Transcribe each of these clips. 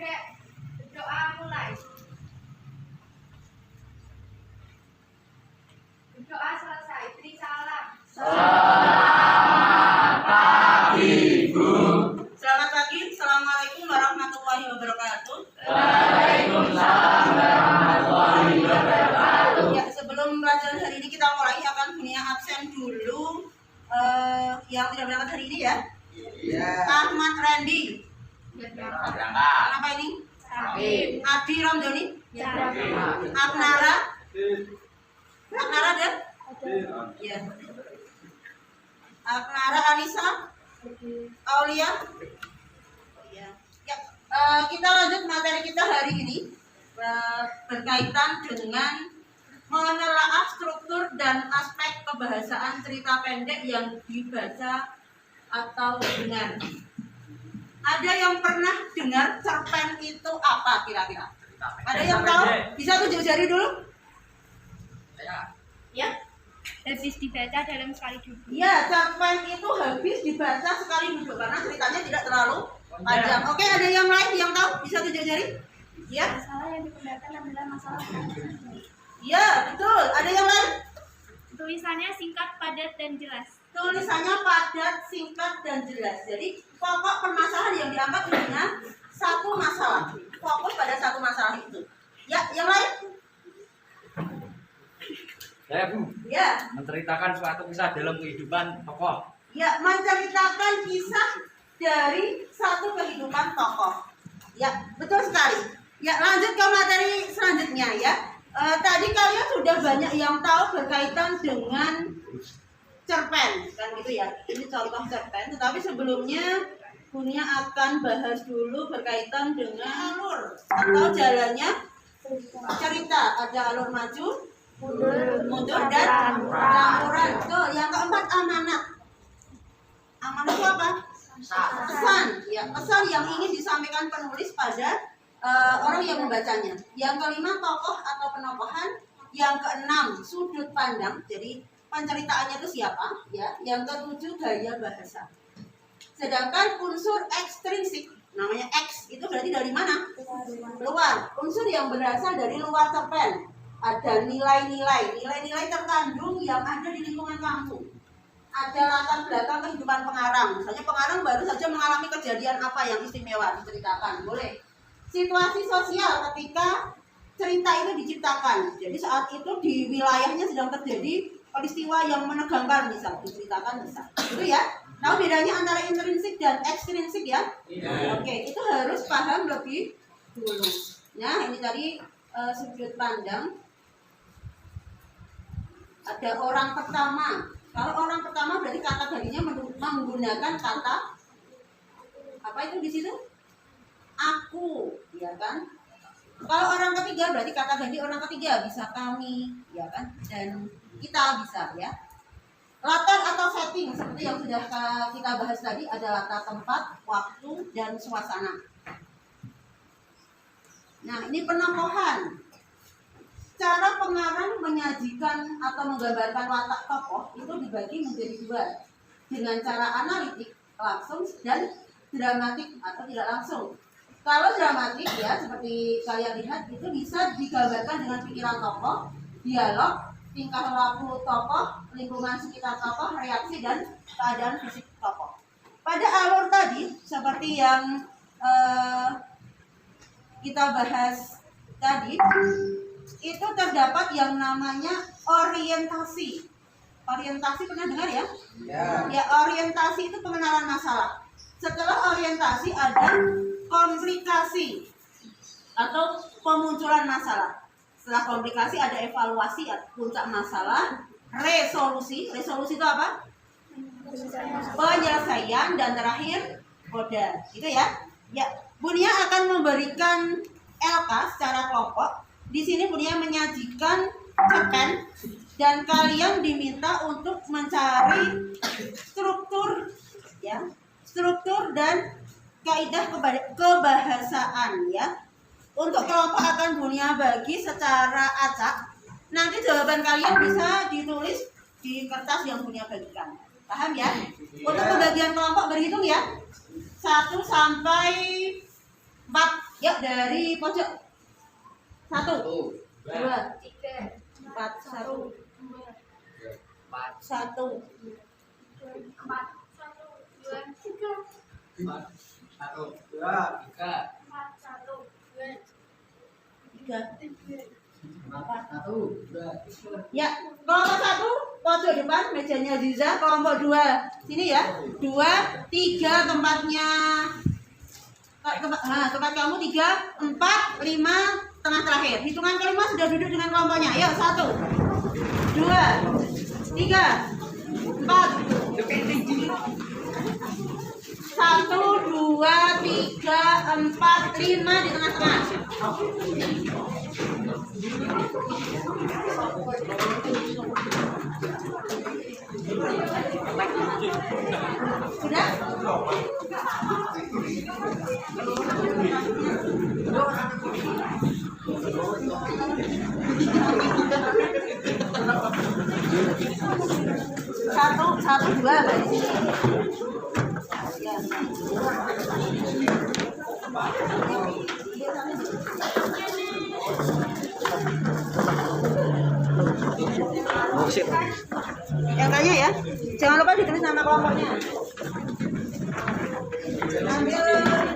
Dek, berdoa mulai. Berdoa selesai, beri salam. Selamat pagi, Bu. Selamat pagi, Assalamualaikum warahmatullahi wabarakatuh. Waalaikumsalam warahmatullahi wabarakatuh. Ya, sebelum pelajaran hari ini kita mulai akan punya absen dulu yang tidak berangkat hari ini ya. Iya. Ahmad Randy. Berangkat. Kenapa ini? Adi Ramdhani. Aknara. Aknara ada? Ya. Aknara Anissa. Aulia. Ya. Ya, kita lanjut materi kita hari ini berkaitan dengan menelaah struktur dan aspek kebahasaan cerita pendek yang dibaca atau dengar. Ada yang pernah dengar cerpen itu apa kira-kira? Ada yang tahu? Bisa tunjuk jari dulu? Ya. Habis dibaca dalam sekali duduk. Ya, cerpen itu habis dibaca sekali duduk karena ceritanya tidak terlalu panjang. Oke, ada yang lain yang tahu? Bisa tunjuk jari? Ya. Masalah yang dipendapatkan adalah masalah. Ya, betul. Ada yang lain? Tulisannya singkat, padat, dan jelas. Tulisannya padat, singkat, dan jelas. Jadi pokok permasalahan yang diangkat hanya satu masalah. Fokus pada satu masalah itu. Ya, yang lain? Saya, Bu, Ya. menceritakan suatu kisah dalam kehidupan tokoh. Ya, menceritakan kisah dari satu kehidupan tokoh. Ya, betul sekali. Ya, lanjut ke materi selanjutnya ya. Tadi kalian sudah banyak yang tahu berkaitan dengan cerpen, kan gitu ya. Ini contoh cerpen, tetapi sebelumnya Bunia akan bahas dulu berkaitan dengan alur atau jalannya cerita. Ada alur maju, mundur, dan campuran. Tuh, yang keempat amanat. Amanat itu apa? Pesan. Ya, pesan yang ingin disampaikan penulis pada orang yang membacanya. Yang kelima tokoh atau penokohan. Yang keenam sudut pandang. Jadi penceritaannya itu siapa? Ya. Yang ketujuh gaya bahasa. Sedangkan unsur ekstrinsik, namanya X itu berarti dari mana? Luar. Unsur yang berasal dari luar cerpen. Ada nilai-nilai terkandung yang ada di lingkungan kamu. Ada latar belakang kehidupan pengarang. Misalnya pengarang baru saja mengalami kejadian apa yang istimewa diceritakan. Boleh. Situasi sosial ketika cerita itu diciptakan. Jadi saat itu di wilayahnya sedang terjadi peristiwa yang menegangkan, misal diceritakan bisa. Itu ya. Tahu bedanya antara intrinsik dan ekstrinsik ya? Iya. Oke, itu harus paham lebih dulu. Nah, ini tadi sudut pandang. Ada orang pertama. Kalau orang pertama berarti kata gantinya menggunakan kata apa itu di situ? Aku, ya kan? Kalau orang ketiga berarti kata ganti orang ketiga bisa kami, ya kan? Dan kita bisa ya. Latar atau setting seperti yang sudah kita bahas tadi ada latar tempat, waktu, dan suasana. Nah, ini penokohan. Cara pengarang menyajikan atau menggambarkan watak tokoh itu dibagi menjadi dua, dengan cara analitik langsung dan dramatik atau tidak langsung. Kalau dramatik ya seperti kalian lihat itu bisa digambarkan dengan pikiran tokoh, dialog, tingkah laku tokoh, lingkungan sekitar tokoh, reaksi dan keadaan fisik tokoh. Pada alur tadi seperti yang kita bahas tadi, itu terdapat yang namanya orientasi. Orientasi pernah dengar ya? Ya, orientasi itu pengenalan masalah. Setelah orientasi ada komplikasi atau pemunculan masalah. Setelah komplikasi ada evaluasi, puncak masalah, resolusi. Resolusi itu apa? Penyelesaian, dan terakhir koda. Gitu ya. Ya, Bunia akan memberikan LK secara kelompok. Di sini Bunia menyajikan cerpen dan kalian diminta untuk mencari struktur ya, struktur dan kaidah kebahasaan ya. Untuk kelompok akan Bunia bagi secara acak. Nanti jawaban kalian bisa ditulis di kertas yang Bunia bagikan. Paham ya? Untuk pembagian kelompok berhitung ya. 1 sampai 4 4. Yuk dari pojok. 1, 2, 3, 4, 1, 4, 1, 4, 1, 2, 3, 4, 1, 2, 3, 4, 1, 2, 3. 4, 1, 2, 3. Ya, kelompok 1 pojok depan mejanya Ziza, kelompok 2 sini ya. 2, 3 tempatnya. Tempat kamu 3, 4, 5 tengah terakhir. Hitungan kelima sudah duduk dengan kelompoknya. Ayo 1, 2, 3, 4. 1, 2, 3, 4, 5 di tengah-tengah. Sudah? Satu, dua dari sini. Ya. Yang tanya ya, jangan lupa ditulis nama kelompoknya. Ambil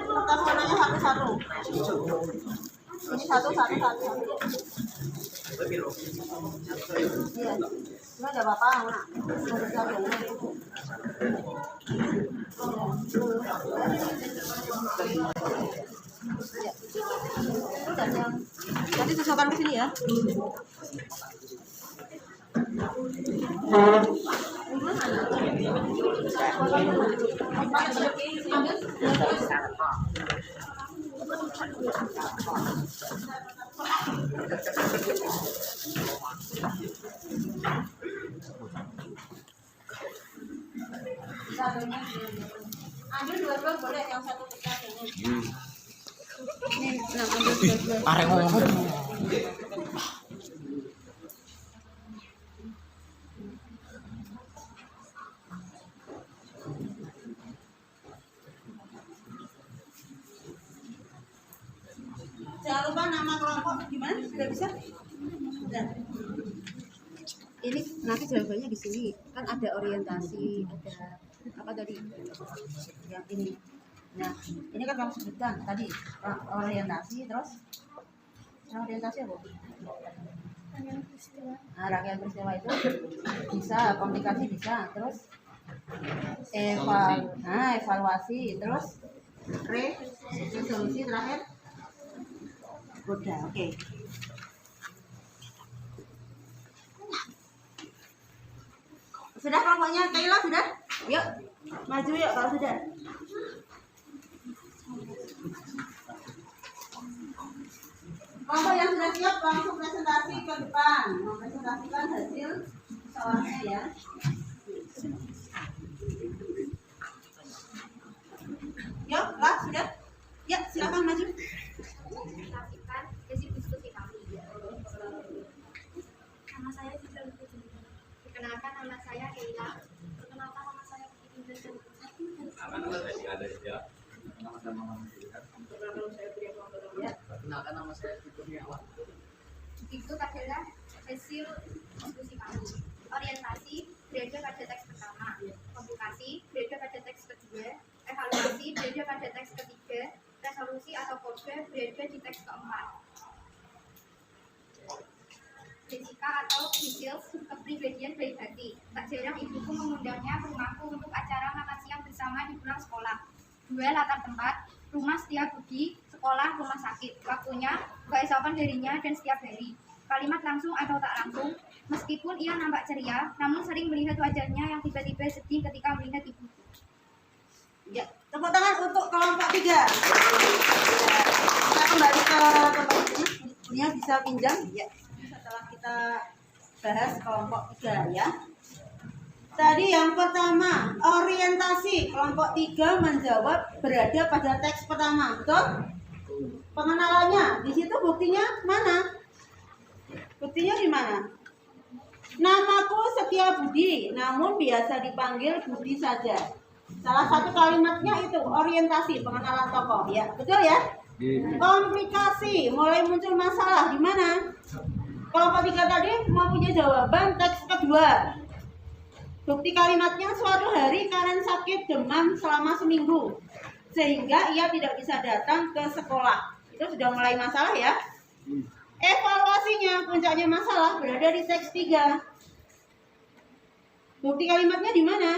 kertas warnanya satu-satu. Ini satu. Iya, nggak ada apa-apa, nak. Ya. Nanti sesuaikan ke sini ya. Ambil dua-dua boleh, yang satu kita ini. Nah, ambil dua-dua. Arek ngomong. Jangan lupa nama kelompok gimana? Sudah bisa? Sudah. Ini nanti jawabannya di sini. Kan ada orientasi, ada apa tadi? Yang ini. Nah, ini kan kamu sebutkan tadi orientasi, terus orientasi apa? Nah, rangkaian peristiwa itu bisa, komunikasi bisa, terus evaluasi, terus resolusi terakhir. Udah, oke. Sudah kelompoknya, Kayla sudah? Yuk, maju yuk kalau sudah. Kelompok yang sudah siap langsung presentasi ke depan, mempresentasikan hasil soalnya ya. Yuk, lah sudah? Ya, silakan maju. Presentasikan hasil diskusi kami. Nama saya Citra Lutfi. Perkenalkan nama saya Keila. Perkenalkan nama saya Putri Indah. Perkenalkan nama saya Kurniawan. Itu adalah hasil diskusi kami. Orientasi berada pada teks pertama, komunikasi berada pada teks kedua, evaluasi berada pada teks ketiga, resolusi atau kode berada di teks keempat. Jessica atau Michelle, kepribadian baik hati. Tak jarang ibuku mengundangnya ke rumahku untuk acara makan siang bersama di pulang sekolah. 2 latar tempat, rumah Setia Budi, sekolah, rumah sakit. Waktunya, keesokan harinya dan setiap hari. Kalimat langsung atau tak langsung, meskipun ia nampak ceria, namun sering melihat wajahnya yang tiba-tiba sedih ketika melihat ibu. Ya, tepuk tangan untuk kelompok 3. Kita kembali ke tempat ini. Bukunya bisa pinjam. Ya, setelah kita bahas kelompok 3 ya. Tadi yang pertama, orientasi. Kelompok 3 menjawab berada pada teks pertama. Betul? Pengenalannya, di situ buktinya mana? Buktinya di mana? Namaku Setia Budi, namun biasa dipanggil Budi saja. Salah satu kalimatnya itu orientasi, pengenalan tokoh, ya, betul ya? Komplikasi, mulai muncul masalah di mana? Kelompok 3 tadi mempunyai jawaban teks kedua. Bukti kalimatnya, suatu hari Karen sakit demam selama seminggu sehingga ia tidak bisa datang ke sekolah. Itu sudah mulai masalah ya. Evaluasinya, puncaknya masalah berada di teks 3. Bukti kalimatnya di mana?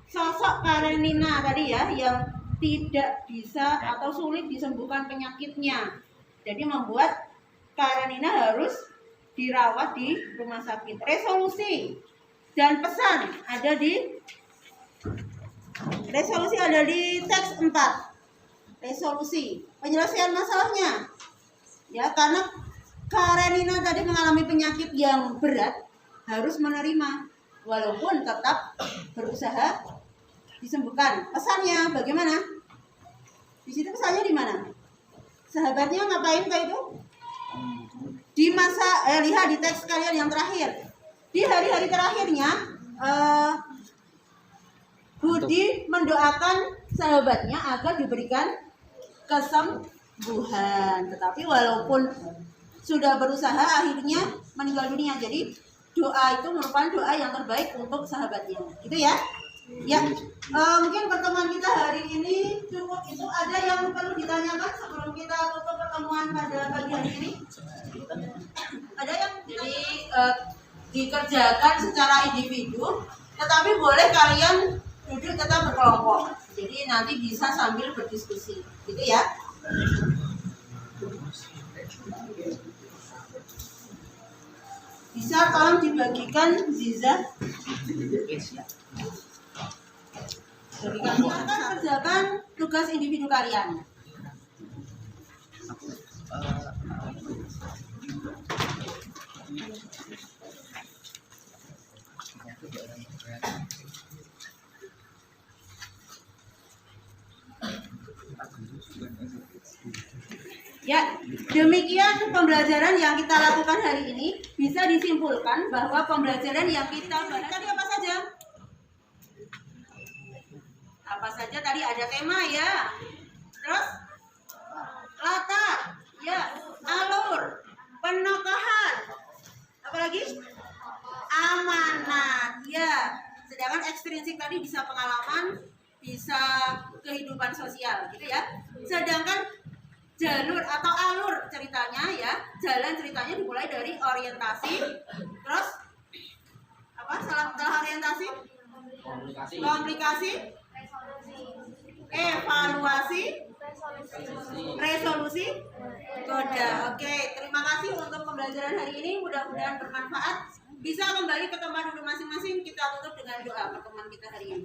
Sosok Karenina tadi ya, yang tidak bisa atau sulit disembuhkan penyakitnya. Jadi membuat Karenina harus dirawat di rumah sakit. Resolusi dan pesan ada di teks 4. Resolusi, penyelesaian masalahnya. Ya, karena Karenina tadi mengalami penyakit yang berat, harus menerima walaupun tetap berusaha disembuhkan. Pesannya bagaimana? Di situ pesannya di mana? Sahabatnya ngapain kayak itu? Di masa lihat di teks kalian yang terakhir. Di hari-hari terakhirnya Budi mendoakan sahabatnya agar diberikan kesembuhan. Tetapi walaupun sudah berusaha, akhirnya meninggal dunia. Jadi doa itu merupakan doa yang terbaik untuk sahabatnya. Gitu ya. Ya, mungkin pertemuan kita hari ini cukup itu. Ada yang perlu ditanyakan sebelum kita tutup pertemuan pada pagi hari ini? Ada yang jadi dikerjakan secara individu, tetapi boleh kalian duduk tetap berkelompok. Jadi nanti bisa sambil berdiskusi, gitu ya. Bisa tolong dibagikan Ziza. Jadi kalian akan kerjakan tugas individu kalian. Ya, demikian pembelajaran yang kita lakukan hari ini. Bisa disimpulkan bahwa pembelajaran yang kita bahas tadi apa saja? Apa saja tadi? Ada tema ya. Terus latar, ya, alur, penokohan. Apalagi? Amanat, ya. Sedangkan ekstrinsik tadi bisa pengalaman, bisa kehidupan sosial, gitu ya. Sedangkan jalur atau alur ceritanya ya, jalan ceritanya dimulai dari orientasi, terus apa? Setelah orientasi, komunikasi, evaluasi, resolusi, kode. Oke, terima kasih untuk pembelajaran hari ini. Mudah-mudahan bermanfaat. Bisa kembali ke tempat duduk masing-masing. Kita tutup dengan doa pertemuan kita hari ini.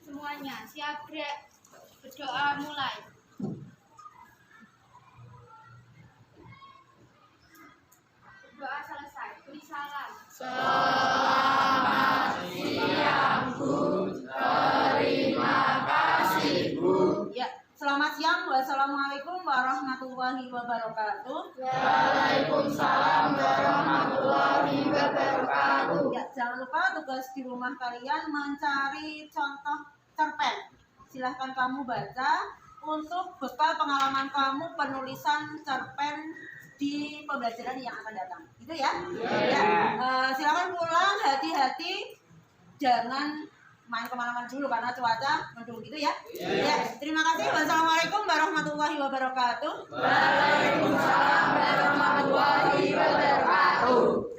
Semuanya siap, Greg. Berdoa mulai. Berdoa selesai. Beri salam. Selamat siang, Bu. Terima kasih, Bu. Ya, selamat siang. Wassalamualaikum warahmatullahi wabarakatuh. Waalaikumsalam warahmatullahi wabarakatuh. Ya, jangan lupa tugas di rumah kalian mencari contoh cerpen. Silahkan kamu baca untuk bekal pengalaman kamu penulisan cerpen di pembelajaran yang akan datang. Gitu ya. Ya. Silakan pulang, hati-hati. Jangan main kemana-mana dulu karena cuaca mendung gitu ya. Ya. Terima kasih. Wassalamualaikum warahmatullahi wabarakatuh. Waalaikumsalam warahmatullahi wabarakatuh.